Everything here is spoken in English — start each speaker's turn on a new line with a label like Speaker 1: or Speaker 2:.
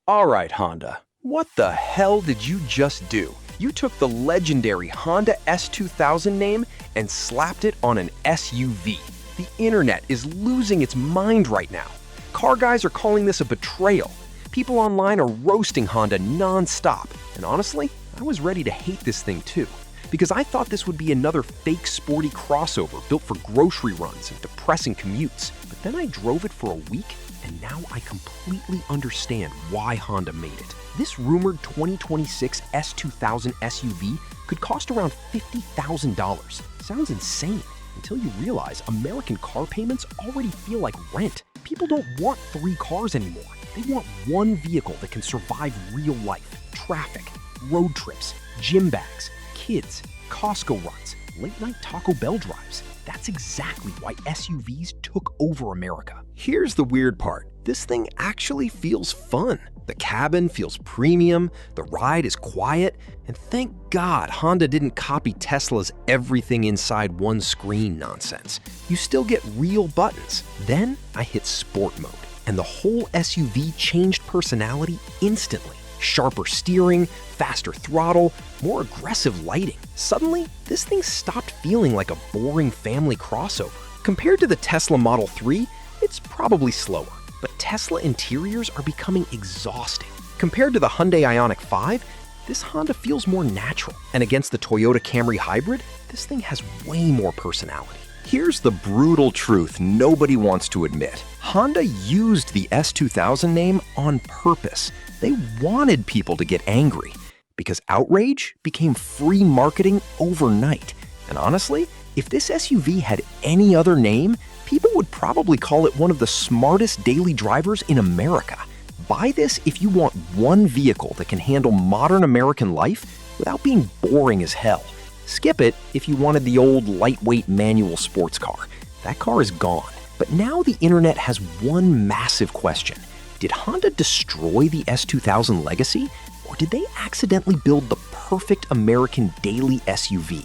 Speaker 1: All right, Honda, what the hell did you just do? You took the legendary Honda S2000 name and slapped it on an SUV. The internet is losing its mind right now. Car guys are calling this a betrayal. People online are roasting Honda non-stop. And honestly, I was ready to hate this thing too. Because I thought this would be another fake sporty crossover built for grocery runs and depressing commutes. But then I drove it for a week, and now I completely understand why Honda made it. This rumored 2026 S2000 SUV could cost around $50,000. Sounds insane until you realize American car payments already feel like rent. People don't want 3 cars anymore. They want one vehicle that can survive real life, traffic, road trips, gym bags, kids, Costco runs, late-night Taco Bell drives. That's exactly why SUVs took over America. Here's the weird part. This thing actually feels fun. The cabin feels premium, the ride is quiet, and thank God Honda didn't copy Tesla's everything inside one screen nonsense. You still get real buttons. Then I hit sport mode, and the whole SUV changed personality instantly. Sharper steering, faster throttle, more aggressive lighting. Suddenly, this thing stopped feeling like a boring family crossover. Compared to the Tesla Model 3, it's probably slower, but Tesla interiors are becoming exhausting. Compared to the Hyundai Ioniq 5, this Honda feels more natural. And against the Toyota Camry Hybrid, this thing has way more personality. Here's the brutal truth nobody wants to admit. Honda used the S2000 name on purpose. They wanted people to get angry because outrage became free marketing overnight. And honestly, if this SUV had any other name, people would probably call it one of the smartest daily drivers in America. Buy this if you want one vehicle that can handle modern American life without being boring as hell. Skip it if you wanted the old lightweight manual sports car. That car is gone. But now the internet has one massive question. Did Honda destroy the S2000 legacy, or did they accidentally build the perfect American daily SUV?